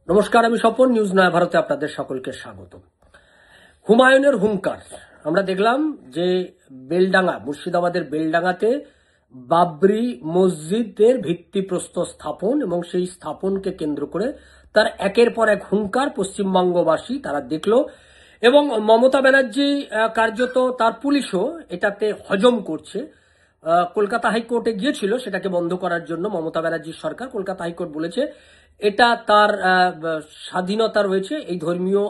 নমস্কার, আমি স্বপন। নিউজ নয়া ভারতে আপনাদের সকলকে স্বাগত। হুমায়ুনের হুঙ্কার আমরা দেখলাম যে বেলডাঙ্গা, মুর্শিদাবাদের বেলডাঙ্গাতে বাবরি মসজিদের ভিত্তিপ্রস্তর স্থাপন এবং সেই স্থাপনকে কেন্দ্র করে তার একের পর এক হুঙ্কার পশ্চিমবঙ্গবাসী তারা দেখলো এবং মমতা ব্যানার্জি কার্যত তার পুলিশও এটাতে হজম করছে। কলকাতা হাইকোর্টে গিয়েছিল সেটাকে বন্ধ করার জন্য মমতা ব্যানার্জির সরকার। কলকাতা হাইকোর্ট বলেছে এটা তার স্বাধীনতা রয়েছে, এই ধর্মীয়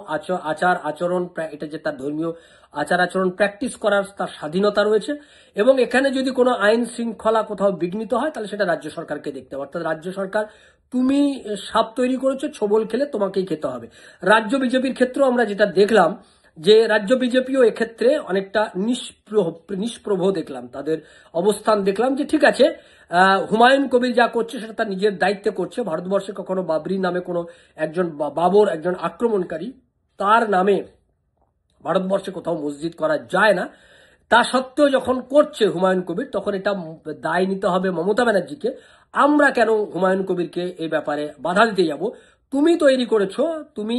আচার আচরণ, এটা যে তার ধর্মীয় আচার আচরণ প্র্যাকটিস করার তার স্বাধীনতা রয়েছে এবং এখানে যদি কোনো আইন শৃঙ্খলা কোথাও বিঘ্নিত হয় তাহলে সেটা রাজ্য সরকারকে দেখতে হবে। অর্থাৎ রাজ্য সরকার, তুমি সাপ তৈরি করেছো, ছোবল খেলে তোমাকেই খেতে হবে। রাজ্য বিজেপির ক্ষেত্রেও আমরা যেটা দেখলাম যে রাজ্য বিজেপিও এক্ষেত্রে অনেকটা নিষ্প্রভ দেখলাম, তাদের অবস্থান দেখলাম যে ঠিক আছে, হুমায়ুন কবির যা করছে সেটা তার নিজের দায়িত্বে করছে। ভারতবর্ষে কখনো বাবরি নামে কোনো একজন বাবর, একজন আক্রমণকারী, তার নামে ভারতবর্ষে কোথাও মসজিদ করা যায় না। তা সত্ত্বেও যখন করছে হুমায়ুন কবির, তখন এটা দায় নিতে হবে মমতা ব্যানার্জিকে। আমরা কেন হুমায়ুন কবিরকে এই ব্যাপারে বাধা দিতে যাব? তুমি তৈরি করেছো, তুমি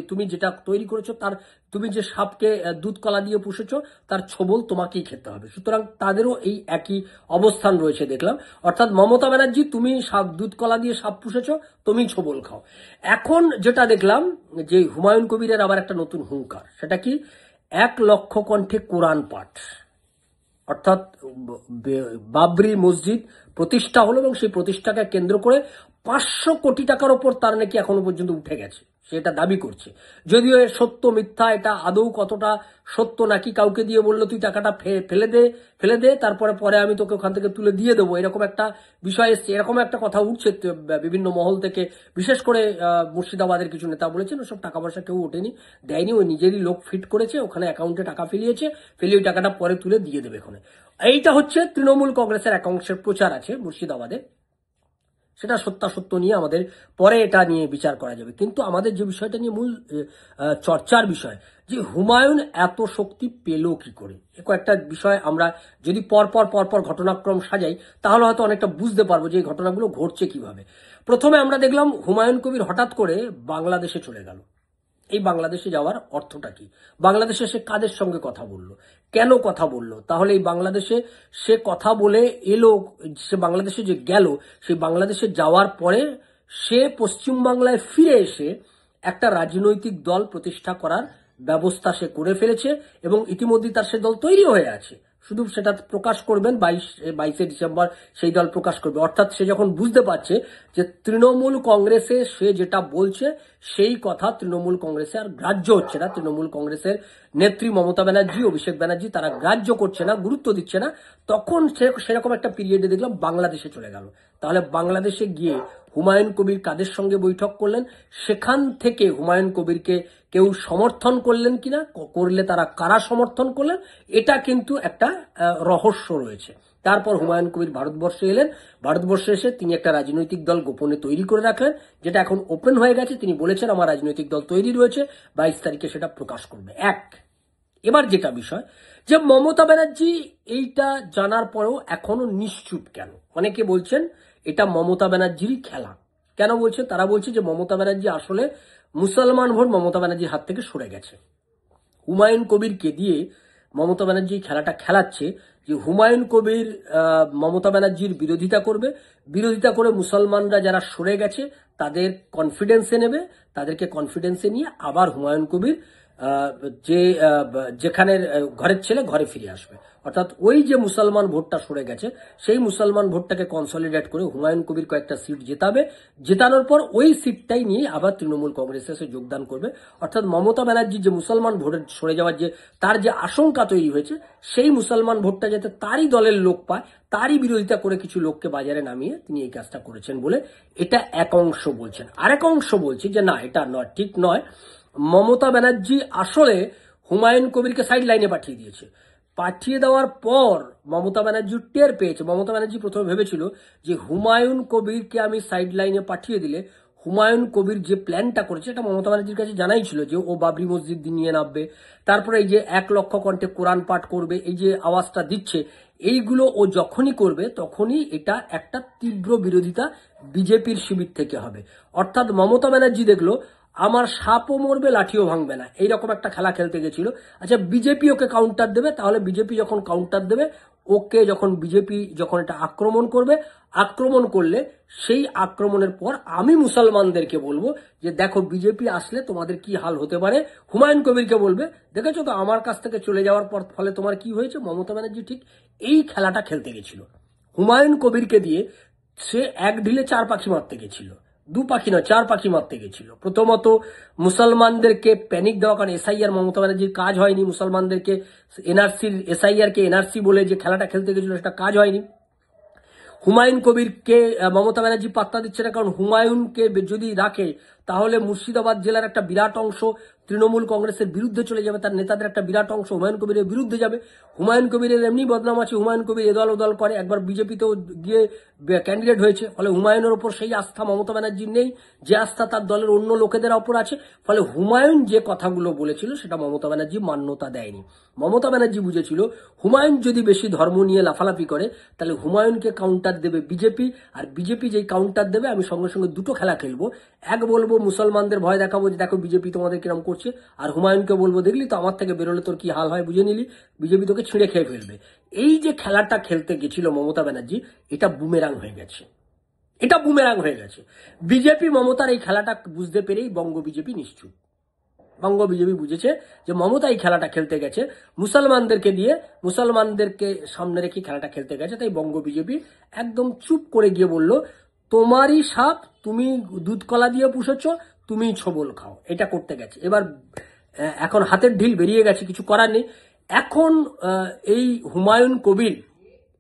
তুমি যেটা তৈরি করেছো, তার তুমি যে সাপকে দুধ কলা দিয়ে পুষেছো তার ছোবল তোমাকেই খেতে হবে। সুতরাং তাদেরও এই একই অবস্থান রয়েছে দেখলাম। অর্থাৎ মমতা ব্যানার্জি, তুমি দুধ কলা দিয়ে সাপ পুষেছো, তুমি ছোবল খাও। এখন যেটা দেখলাম যে হুমায়ুন কবিরের আবার একটা নতুন হুঙ্কার, সেটা কি? 1,00,000 কণ্ঠে কোরআন পাঠ। অর্থাৎ বাবরি মসজিদ প্রতিষ্ঠা হলো এবং সেই প্রতিষ্ঠাকে কেন্দ্র করে 500 কোটি টাকার ওপর তার নাকি এখনো পর্যন্ত উঠে গেছে, সেটা দাবি করছে। যদিও এর সত্য মিথ্যা, এটা আদৌ কতটা সত্য, নাকি কাউকে দিয়ে বললো তুই টাকাটা ফেলে দে তারপরে আমি তোকে ওখান থেকে তুলে দিয়ে দেবো, এরকম একটা বিষয় এসছে, এরকম একটা কথা উঠছে বিভিন্ন মহল থেকে। বিশেষ করে মুর্শিদাবাদের কিছু নেতা বলেছেন ওসব টাকা পয়সা কেউ ওঠেনি, দেয়নি, ওই নিজেরই লোক ফিট করেছে, ওখানে অ্যাকাউন্টে টাকা ফেলিয়ে ওই টাকাটা পরে তুলে দিয়ে দেবে ওখানে। এইটা হচ্ছে তৃণমূল কংগ্রেসের এক অংশের প্রচার আছে মুর্শিদাবাদে। সেটা সত্যাসত্য নিয়ে আমাদের পরে এটা নিয়ে বিচার করা যাবে। কিন্তু আমাদের যে বিষয়টা নিয়ে মূল চর্চার বিষয়, যে হুমায়ুন এত শক্তি পেল কি করে, কয়েকটা বিষয় আমরা যদি পরপর ঘটনাক্রম সাজাই তাহলে হয়তো অনেকটা বুঝতে পারবো যে এই ঘটনাগুলো ঘটছে কিভাবে। প্রথমে আমরা দেখলাম হুমায়ুন কবির হঠাৎ করে বাংলাদেশে চলে গেল। এই বাংলাদেশে যাওয়ার অর্থটা কি? বাংলাদেশে সে কাদের সঙ্গে কথা বলল, কেন কথা বলল? তাহলে এই বাংলাদেশে সে কথা বলে এলো, সে বাংলাদেশে যে গেল, সেই বাংলাদেশে যাওয়ার পরে সে পশ্চিমবাংলায় ফিরে এসে একটা রাজনৈতিক দল প্রতিষ্ঠা করার ব্যবস্থা সে করে ফেলেছে এবং ইতিমধ্যে তার সে দল তৈরি হয়ে আছে। শুধু সেটা প্রকাশ করবেন 22শে ডিসেম্বর, সেই দল প্রকাশ করবে। অর্থাৎ সে যখন বুঝতে পারছে যে তৃণমূল কংগ্রেসে সে যেটা বলছে সেই কথা তৃণমূল কংগ্রেসে আর গ্রাহ্য হচ্ছে না, তৃণমূল কংগ্রেসের নেত্রী মমতা ব্যানার্জি, অভিষেক ব্যানার্জি, তারা গ্রাহ্য করছে না, গুরুত্ব দিচ্ছে না, তখন সেরকম একটা পিরিয়ডে দেখলাম বাংলাদেশে চলে গেল। তাহলে বাংলাদেশে গিয়ে হুমায়ুন কবির কাদের সঙ্গে বৈঠক করলেন, সেখান থেকে হুমায়ুন কবিরকে কেউ সমর্থন করলেন কিনা, করলে তারা কারা সমর্থন করলেন, এটা কিন্তু একটা রহস্য রয়েছে। তারপর হুমায়ুন কবির ভারতবর্ষে এলেন। ভারতবর্ষে এসে তিনি একটা রাজনৈতিক দল গোপনে তৈরি করে রাখলেন, যেটা এখন ওপেন হয়ে গেছে। তিনি বলেছেন আমার রাজনৈতিক দল তৈরি রয়েছে, 22 তারিখে সেটা প্রকাশ করবে। এবার যেটা বিষয়, যে মমতা ব্যানার্জি এইটা জানার পরেও এখনো নিশ্চুপ কেন? অনেকে বলছেন এটা মমতা ব্যানার্জিরই খেলা। কেন বলছে? তারা বলছে যে মমতা ব্যানার্জি আসলে মুসলমান ভোট মমতা ব্যানার্জির হাত থেকে সরে গেছে। হুমায়ুন কবিরকে দিয়ে মমতা ব্যানার্জি খেলাটা খেলাচ্ছে যে হুমায়ুন কবির মমতা ব্যানার্জির বিরোধিতা করে মুসলমানরা যারা সরে গেছে তাদের কনফিডেন্সে নেবে, তাদেরকে কনফিডেন্সে নিয়ে আবার হুমায়ুন কবির যেখানে ঘরের ছেলে ঘরে ফিরে আসবে। অর্থাৎ ওই যে মুসলমান ভোটটা সরে গেছে সেই মুসলমান ভোটটাকে কনসলিডেট করে হুমায়ুন কবির কয়েকটা সিট জেতানোর পর ওই সিটটাই নিয়ে আবার তৃণমূল কংগ্রেসে এসে যোগদান করবে। অর্থাৎ মমতা ব্যানার্জি যে মুসলমান ভোটের সরে যাওয়ার তার যে আশঙ্কা তৈরি হয়েছে, সেই মুসলমান ভোটটা যাতে তারই দলের লোক পায়, তারই বিরোধিতা করে কিছু লোককে বাজারে নামিয়ে তিনি এই কাজটা করেছেন বলে এটা এক অংশ বলছেন। আরেক অংশ বলছে যে না, এটা নয়, ঠিক নয়, মমতা ব্যানার্জি আসলে হুমায়ুন কবিরকে সাইড লাইনে পাঠিয়ে দেওয়ার পর মমতা ব্যানার্জি টের পেয়েছে। মমতা ব্যানার্জি প্রথমে ভেবেছিল যে হুমায়ুন কবিরকে আমি সাইড লাইনে পাঠিয়ে দিলে হুমায়ুন কবির যে প্ল্যানটা করেছে এটা মমতা ব্যানার্জির কাছে জানাই ছিল, যে ও বাবরি মসজিদ নিয়ে নামবে, তারপরে এই যে 1,00,000 কণ্ঠে কোরআন পাঠ করবে, এই যে আওয়াজটা দিচ্ছে, এইগুলো ও যখনই করবে তখনই এটা একটা তীব্র বিরোধিতা বিজেপির শিবির থেকে হবে। অর্থাৎ মমতা ব্যানার্জি দেখলো আমার সাপও মরবে লাঠিও ভাঙবে না, এইরকম একটা খেলা খেলতে গেছিল। আচ্ছা, বিজেপি ওকে কাউন্টার দেবে, তাহলে বিজেপি যখন কাউন্টার দেবে, ওকে যখন বিজেপি যখন এটা আক্রমণ করবে, আক্রমণ করলে সেই আক্রমণের পর আমি মুসলমানদেরকে বলবো যে দেখো বিজেপি আসলে তোমাদের কি হাল হতে পারে। হুমায়ুন কবিরকে বলবে দেখেছো তো আমার কাছ থেকে চলে যাওয়ার পর ফলে তোমার কি হয়েছে। মমতা ব্যানার্জি ঠিক এই খেলাটা খেলতে গেছিল। হুমায়ুন কবিরকে দিয়ে সে এক ঢিলে 4 পাখি মারতে গেছিল, 2 পাখি নয় 4 পাখি মারতে গেছিল। প্রথমত মুসলমানদেরকে প্যানিক দেওয়া, কারণ এসআইআর মমতা ব্যানার্জির কাজ হয়নি, মুসলমানদেরকে এনআরসির এসআইআর কে এনআরসি বলে যে খেলাটা খেলতে গেছিল সেটা কাজ হয়নি। হুমায়ুন কবিরকে মমতা ব্যানার্জি পাত্তা দিচ্ছে না, কারণ হুমায়ুনকে যদি রাখে তাহলে মুর্শিদাবাদ জেলার একটা বিরাট অংশ তৃণমূল কংগ্রেসের বিরুদ্ধে চলে যাবে, তার নেতাদের একটা বিরাট অংশ হুমায়ুন কবিরের বিরুদ্ধে যাবে। হুমায়ুন কবিরের এমনি বদনাম আছে, হুমায়ুন কবির এদল ওদল করে, একবার বিজেপিতেও গিয়ে ক্যান্ডিডেট হয়েছে। ফলে হুমায়ুনের ওপর সেই আস্থা মমতা ব্যানার্জির নেই, যে আস্থা তার দলের অন্য লোকেদের ওপর আছে। ফলে হুমায়ুন যে কথাগুলো বলেছিল সেটা মমতা ব্যানার্জি মান্যতা দেয়নি। মমতা ব্যানার্জি বুঝেছিল হুমায়ুন যদি বেশি ধর্ম নিয়ে লাফালাফি করে তাহলে হুমায়ুনকে কাউন্টার দেবে বিজেপি, আর বিজেপি যেই কাউন্টার দেবে আমি সঙ্গে সঙ্গে দুটো খেলা খেলবো। এক বলবো মুসলমানদের ভয় দেখাবো যে দেখো বিজেপি তোমাদের কিরম করছে, আর হুমায়ুনকে বলবো দেখলি তো আমার থেকে বেরোলে তোর কি হাল হয় বুঝে নিলি, বিজেপি তোকে ছিঁড়ে খেয়ে ফেলবে। এই যে খেলাটা খেলতে গেছিল মমতা ব্যানার্জি, এটা বুমেরাং হয়ে গেছে, এটা বুমেরাং হয়ে গেছে। বিজেপি মমতার এই খেলাটা বুঝতে পেরেই বঙ্গ বিজেপি নিশ্চুপ। বঙ্গ বিজেপি বুঝেছে যে মমতা এই খেলাটা খেলতে গেছে মুসলমানদেরকে দিয়ে, মুসলমানদেরকে সামনে রেখে খেলাটা খেলতে গেছে। তাই বঙ্গ বিজেপি একদম চুপ করে গিয়ে বলল তোমারই সাপ, তুমি দুধ কলা দিয়ে পুষেছ, তুমি ছবল খাও, এটা করতে গেছে। এবার এখন হাতের ঢিল বেরিয়ে গেছে, কিছু করার নেই। এখন এই হুমায়ুন কবির,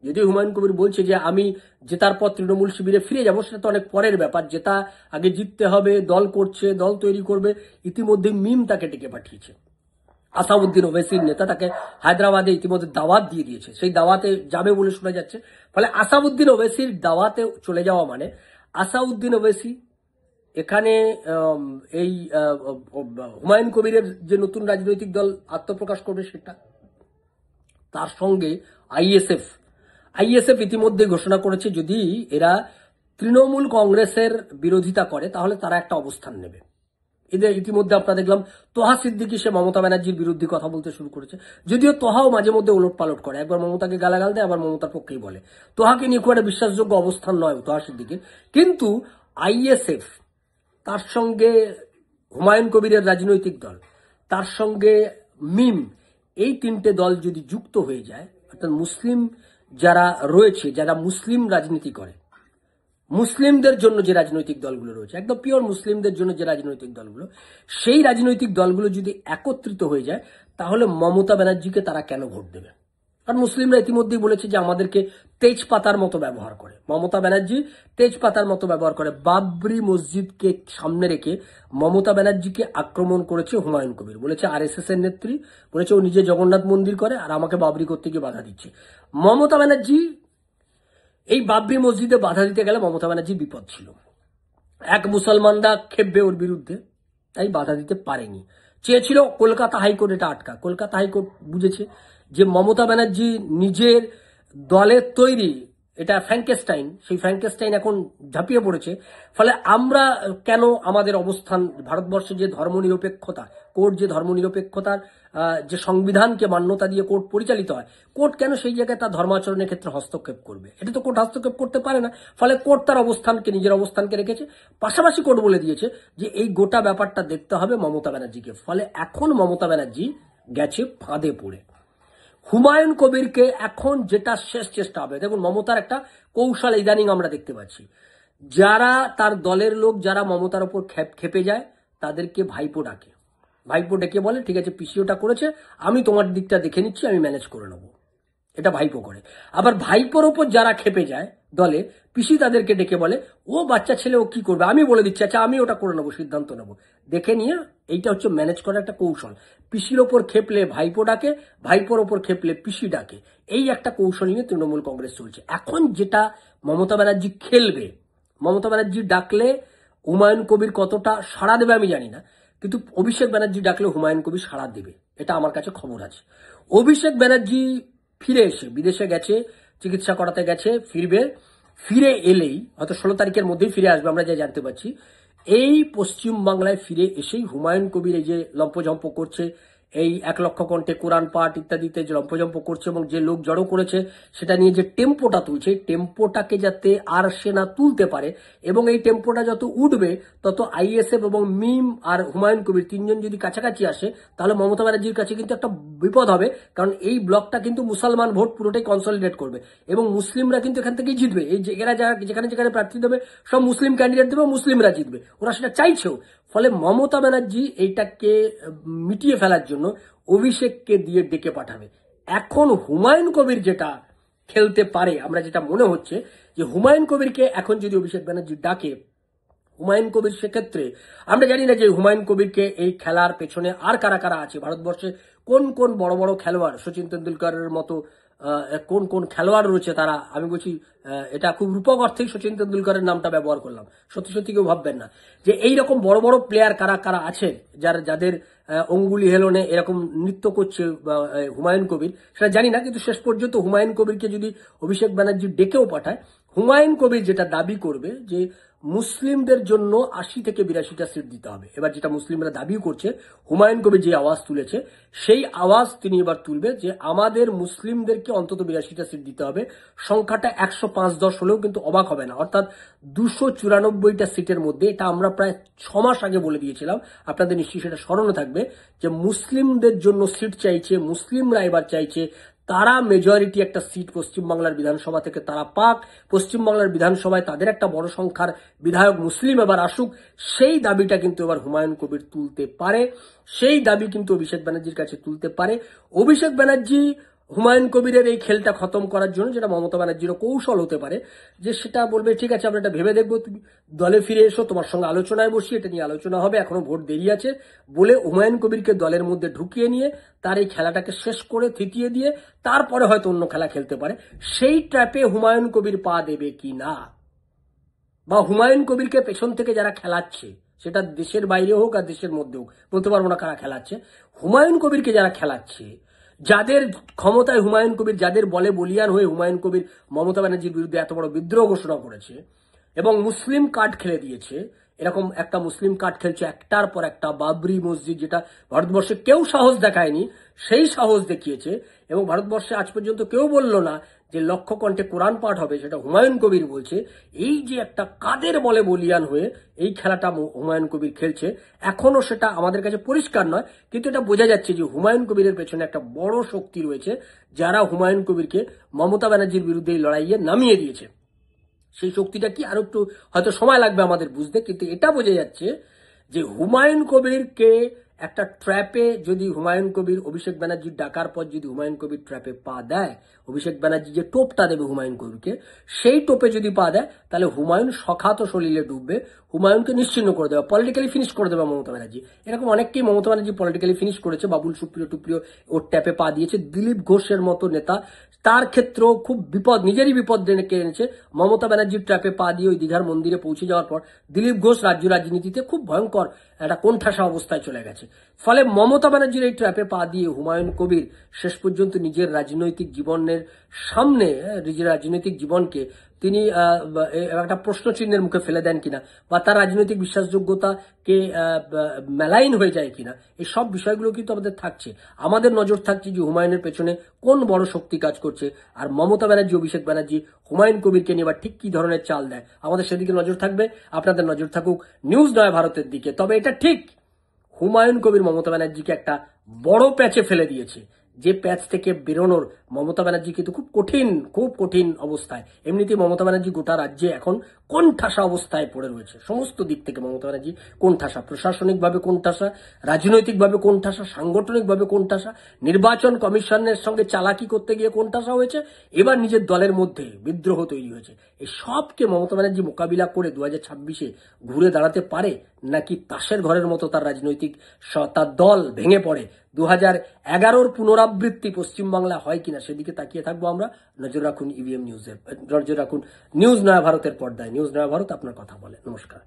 যদি হুমায়ুন কবির বলছে যে আমি জেতার পর তৃণমূল শিবিরে ফিরে যাব, সেটা তো অনেক পরের ব্যাপার। জেতা আগে জিততে হবে, দল করছে, দল তৈরি করবে। ইতিমধ্যে মিম তাকে ডেকে পাঠিয়েছে, আসাউদ্দিন ওবেসির নেতা তাকে হায়দ্রাবাদে ইতিমধ্যে দাওয়াত দিয়ে দিয়েছে, সেই দাওয়াতে যাবে বলে শোনা যাচ্ছে। ফলে আসাউদ্দিন ওবেসির দাওয়াতে চলে যাওয়া মানে আসাউদ্দিন ওবেসি এখানে এই হুমায়ুন কবিরের যে নতুন রাজনৈতিক দল আত্মপ্রকাশ করবে সেটা, তার সঙ্গে আইএসএফ ইতিমধ্যে ঘোষণা করেছে যদি এরা তৃণমূল কংগ্রেসের বিরোধিতা করে তাহলে তারা একটা অবস্থান নেবে। এদের ইতিমধ্যে আপনারা দেখলাম তোহা সিদ্দিকী সে মমতা ব্যানার্জির বিরুদ্ধে কথা বলতে শুরু করেছে, যদিও তোহাও মাঝে মধ্যে ওলট পালট করে, একবার মমতাকে গালাগাল দেয় আবার মমতার পক্ষেই বলে। তোহাকে নিয়ে খুব একটা বিশ্বাসযোগ্য অবস্থান নয় তোহা সিদ্দিকের। কিন্তু আইএসএফ, তার সঙ্গে হুমায়ুন কবিরের রাজনৈতিক দল, তার সঙ্গে মিম, এই তিনটে দল যদি যুক্ত হয়ে যায়, অর্থাৎ মুসলিম যারা রয়েছে, যারা মুসলিম রাজনীতি করে, মুসলিমদের জন্য যে রাজনৈতিক দলগুলো রয়েছে, একদম পিওর মুসলিমদের জন্য যে রাজনৈতিক দলগুলো, সেই রাজনৈতিক দলগুলো যদি একত্রিত হয়ে যায় তাহলে মমতা ব্যানার্জিকে তারা কেন ভোট দেবে? কারণ মুসলিমরা ইতিমধ্যেই বলেছে যে আমাদেরকে তেজপাতার মতো ব্যবহার করে, মমতা ব্যানার্জি তেজপাতার মতো ব্যবহার করে। বাবরি মসজিদকে সামনে রেখে মমতা ব্যানার্জিকে আক্রমণ করেছে হুমায়ুন কবির, বলেছে আরএসএস এর নেত্রী, বলেছে ও নিজে জগন্নাথ মন্দির করে আর আমাকে বাবরি করতে গিয়ে বাধা দিচ্ছে। মমতা ব্যানার্জি এই বাবরি মসজিদে বাধা দিতে গেলে মমতা ব্যানার্জির বিপদ ছিল, এক মুসলমানরা খেপবে ওর বিরুদ্ধে, তাই বাধা দিতে পারেনি। চেয়েছিল কলকাতা হাইকোর্ট এটা আটকা, কলকাতা হাইকোর্ট বুঝেছে যে মমতা ব্যানার্জি নিজের দলের তৈরি এটা ফ্র্যাঙ্কেস্টাইন, সেই ফ্র্যাঙ্কেস্টাইন এখন ঝাঁপিয়ে পড়েছে। ফলে আমরা কেন আমাদের অবস্থান, ভারতবর্ষে যে ধর্মনিরপেক্ষতা, কোর্ট যে ধর্মনিরপেক্ষতার যে সংবিধানকে মান্যতা দিয়ে কোর্ট পরিচালিত হয়, কোর্ট কেন সেই জায়গায় তার ধর্মাচরণের ক্ষেত্রে হস্তক্ষেপ করবে? এটা তো কোর্ট হস্তক্ষেপ করতে পারে না। ফলে কোর্ট তার অবস্থানকে, নিজের অবস্থানকে রেখেছে। পাশাপাশি কোর্ট বলে দিয়েছে যে এই গোটা ব্যাপারটা দেখতে হবে মমতা ব্যানার্জিকে। ফলে এখন মমতা ব্যানার্জি গেছে ফাঁদে পড়ে। হুমায়ুন কবিরকে এখন যেটা শেষ চেষ্টা হবে, দেখুন মমতার একটা কৌশল ইদানিং আমরা দেখতে পাচ্ছি, যারা তার দলের লোক যারা মমতার উপর খেপে যায় তাদেরকে ভাইপো ডাকে, ভাইপো ডেকে বলে ঠিক আছে পিসি ওটা করেছে, আমি তোমার দিকটা দেখে নিচ্ছি, আমি ম্যানেজ করে নেবো, এটা ভাইপো করে। আবার ভাইপোর ওপর যারা খেপে যায় দলে, পিসি তাদেরকে ডেকে বলে ও বাচ্চা ছেলে ও কি করবে, আমি বলে দিচ্ছি, আচ্ছা আমি ওটা করে নেবো, সিদ্ধান্ত নেবো, দেখে নিয়ে। এইটা হচ্ছে ম্যানেজ করার একটা কৌশল। পিসির ওপর খেপলে ভাইপো ডাকে, ভাইপোর ওপর খেপলে পিসি ডাকে, এই একটা কৌশল নিয়ে তৃণমূল কংগ্রেস চলছে। এখন যেটা মমতা ব্যানার্জি খেলবে, মমতা ব্যানার্জি ডাকলে হুমায়ুন কবির কতটা সাড়া দেবে আমি জানি না, কিন্তু অভিষেক ব্যানার্জি ডাকলে হুমায়ুন কবির সাড়া দেবে, এটা আমার কাছে খবর আছে। অভিষেক ব্যানার্জি ফিরে এসে বিদেশে গেছে, চিকিৎসা করাতে গেছে, ফিরে এলেই হয়তো 16 তারিখের মধ্যেই ফিরে আসবে আমরা যা জানতে পারছি। এই পশ্চিম বাংলায় ফিরে এসেই হুমায়ুন কবির এই যে লম্পঝম্প করছে, এই 1 লক্ষ কণ্ঠে কোরআন পাঠ ইত্যাদিতে যে লম্পঝম্প করছে এবং যে লোক জড়ো করেছে সেটা নিয়ে যে টেম্পোটা তুলছে, টেম্পোটাকে যাতে আর সে না তুলতে পারে এবং এই টেম্পোটা যত উঠবে তত আইএসএফ এবং মিম আর হুমায়ুন কবির তিনজন যদি কাছাকাছি আসে তাহলে মমতা ব্যানার্জির কাছে কিন্তু একটা বিপদ হবে। কারণ এই ব্লকটা কিন্তু মুসলমান ভোট পুরোটাই কনসলিডেট করবে এবং মুসলিমরা কিন্তু এখান থেকেই জিতবে। এই এরা যারা যেখানে যেখানে প্রার্থী দেবে সব মুসলিম ক্যান্ডিডেট দেবে, মুসলিমরা জিতবে, ওরা সেটা চাইছেও। ফলে মমতা ব্যানার্জি এইটাকে মিটিয়ে ফেলার জন্য অভিষেককে দিয়ে ডেকে পাঠাবে। এখন হুমায়ুন কবির যেটা খেলতে পারে, আমরা যেটা মনে হচ্ছে যে হুমায়ুন কবিরকে এখন যদি অভিষেক ব্যানার্জি ডাকে, হুমায়ুন কবির সেক্ষেত্রে আমরা জানি না যে হুমায়ুন কবিরকে এই খেলার পেছনে আর কারা কারা আছে, ভারতবর্ষে কোন কোন বড় বড় খেলোয়াড়, সচিন তেন্ডুলকরের মতো কোন কোন খেলোয়াড় রয়েছে তারা, আমি বলছি এটা খুব রূপক অর্থেই সচিন তেন্ডুলকরের নামটা ব্যবহার করলাম, সত্যি সত্যি কেউ ভাববেন না যে এইরকম বড় বড় প্লেয়ার কারা কারা আছে যাদের অঙ্গুলি হেলনে এরকম নৃত্য করছে হুমায়ুন কবির, সেটা জানি না। কিন্তু শেষ পর্যন্ত হুমায়ুন কবিরকে যদি অভিষেক ব্যানার্জি ডেকেও পাঠায়, হুমায়ুন কবির যেটা দাবি করবে যে মুসলিমদের জন্য 80 থেকে 82টা সিট দিতে হবে। এবার যেটা মুসলিমরা দাবিও করছে, হুমায়ুন কবির যে আওয়াজ তুলেছে সেই আওয়াজ তিনি এবার তুলবে যে আমাদের মুসলিমদেরকে অন্তত 82টা সিট দিতে হবে। সংখ্যাটা 105-10 হলেও কিন্তু অবাক হবে না, অর্থাৎ 294টা সিটের মধ্যে। এটা আমরা প্রায় 6 মাস আগে বলে দিয়েছিলাম, আপনাদের নিশ্চয়ই সেটা স্মরণে থাকবে যে মুসলিমদের জন্য সিট চাইছে, মুসলিমরা এবার চাইছে তারা মেজরিটি একটা সিট পশ্চিমবাংলার বিধানসভা থেকে তারা পাক, পশ্চিমবাংলার বিধানসভায় তাদের একটা বড় সংখ্যার বিধায়ক মুসলিম এবার আসুক। সেই দাবিটা কিন্তু এবার হুমায়ুন কবির তুলতে পারে, সেই দাবি কিন্তু অভিষেক ব্যানার্জির কাছে তুলতে পারে। অভিষেক ব্যানার্জি হুমায়ুন কবিরের এই খেলটা খতম করার জন্য, যেটা মমতা ব্যানার্জিরও কৌশল হতে পারে, যে সেটা বলবে ঠিক আছে আমরা এটা ভেবে দেখবো, তুমি দলে ফিরে এসো, তোমার সঙ্গে আলোচনায় বসি, এটা নিয়ে আলোচনা হবে, এখনো ভোট দেরি আছে বলে হুমায়ুন কবিরকে দলের মধ্যে ঢুকিয়ে নিয়ে তার এই খেলাটাকে শেষ করে থিতিয়ে দিয়ে তারপরে হয়তো অন্য খেলা খেলতে পারে। সেই ট্র্যাপে হুমায়ুন কবির পা দেবে কি না, বা হুমায়ুন কবিরকে পেছন থেকে যারা খেলাচ্ছে, সেটা দেশের বাইরে হোক আর দেশের মধ্যে হোক, বলতে পারবো না কারা খেলাচ্ছে, হুমায়ুন কবিরকে যারা খেলাচ্ছে, যাদের ক্ষমতায় হুমায়ুন কবির, যাদের বলে বলিয়ান হয়ে হুমায়ুন কবির মমতা ব্যানার্জির বিরুদ্ধে এত বড় বিদ্রোহ ঘোষণা করেছে এবং মুসলিম কার্ড খেলে দিয়েছে, এরকম একটা মুসলিম কার্ড খেলছে একটার পর একটা। বাবরি মসজিদ, যেটা ভারতবর্ষে কেউ সাহস দেখায়নি, সেই সাহস দেখিয়েছে এবং ভারতবর্ষে আজ পর্যন্ত কেউ বলল না যে লক্ষ কণ্ঠে কোরআন পাঠ হবে, সেটা হুমায়ুন কবির বলছে। এই যে একটা কাদের বলে বলিয়ান হয়ে এই খেলাটা হুমায়ুন কবির খেলছে, এখনো সেটা আমাদের কাছে পরিষ্কার নয়, কিন্তু এটা বোঝা যাচ্ছে যে হুমায়ুন কবিরের পেছনে একটা বড় শক্তি রয়েছে, যারা হুমায়ুন কবিরকে মমতা ব্যানার্জির বিরুদ্ধে এই লড়াইয়ে নামিয়ে দিয়েছে। সেই শক্তিটা কি আরো একটু হয়তো সময় লাগবে আমাদের বুঝতে, কিন্তু এটা বোঝা যাচ্ছে যে হুমায়ুন কবিরকে একটা ট্র্যাপে যদি হুমায়ুন কবির অভিষেক ব্যানার্জির ডাকার পর যদি হুমায়ুন কবির ট্র্যাপে পা দেয়, অভিষেক ব্যানার্জি যে টোপটা দেবে হুমায়ুন কবিরকে, সেই টোপে যদি পা দেয় তাহলে হুমায়ুন সখাত সলিলে ডুববে, হুমায়ুনকে নিশ্চিহ্ন করে দেবে, পলিটিক্যালি ফিনিশ করে দেবে মমতা ব্যানার্জি। এরকম অনেককেই মমতা ব্যানার্জি পলিটিক্যালি ফিনিশ করেছে, বাবুল সুপ্রিয় টুপ্রিয় ওর ট্যাপে পা দিয়েছে, দিলীপ ঘোষের মতো নেতা তার ক্ষেত্রেও খুব বিপদ, নিজেরই বিপদ ডেকে এনেছে। মমতা ব্যানার্জির ট্র্যাপে পা দিয়ে ওই দীঘার মন্দিরে পৌঁছে যাওয়ার পর দিলীপ ঘোষ রাজ্য রাজনীতিতে খুব ভয়ঙ্কর একটা কোণঠাসা অবস্থায় চলে গেছে। ফলে মমতা ব্যানার্জির এই ট্র্যাপে পা দিয়ে হুমায়ুন কবির শেষ পর্যন্ত নিজের রাজনৈতিক জীবনের সামনে, নিজের রাজনৈতিক জীবনকে তিনি একটা প্রশ্নচিহ্নের মুখে ফেলে দেন কিনা, বা তার রাজনৈতিক বিশ্বাসযোগ্যতাকে মেলাইন হয়ে যায় কিনা, এই সব বিষয়গুলো কিন্তু আমাদের থাকছে। আমাদের নজর থাকছে যে হুমায়ুনের পেছনে কোন বড় শক্তি কাজ করছে, আর মমতা ব্যানার্জি, অভিষেক ব্যানার্জি হুমায়ুন কবিরকে নিয়ে এবার ঠিক কি ধরনের চাল দেয়, আমাদের সেদিকে নজর থাকবে। আপনাদের নজর থাকুক নিউজ নয় ভারতের দিকে। তবে এটা ঠিক, হুমায়ুন কবির মমতা ব্যানার্জিকে একটা বড় প্যাচে ফেলে দিয়েছে, যে প্যাচ থেকে বেরোনোর মমতা ব্যানার্জি কিন্তু খুব কঠিন অবস্থায়। এমনিতেই মমতা ব্যানার্জি গোটা রাজ্যে এখন কোণঠাসা অবস্থায় পড়ে রয়েছে, সমস্ত দিক থেকে মমতা ব্যানার্জি কোণঠাসা, প্রশাসনিকভাবে কোণঠাসা, রাজনৈতিকভাবে কোণঠাসা, সাংগঠনিকভাবে কোণঠাসা, নির্বাচন কমিশনের সঙ্গে চালাকি করতে গিয়ে কোণঠাসা হয়েছে, এবার নিজের দলের মধ্যে বিদ্রোহ তৈরি হয়েছে। এই সবকে মমতা ব্যানার্জি মোকাবিলা করে 2026-এ ঘুরে দাঁড়াতে পারে, নাকি তাসের ঘরের মতো তার রাজনৈতিক তার দল ভেঙে পড়ে 2011-র পুনরাবৃত্তি পশ্চিমবাংলা হয় কিনা, সেদিকে তাকিয়ে থাকবো আমরা। নজর রাখুন ইভিএম নিউজের, নজর রাখুন নিউজ নয়া ভারতের পর্দায়। নিউজ নয়া ভারত, আপনার কথা বলে। নমস্কার।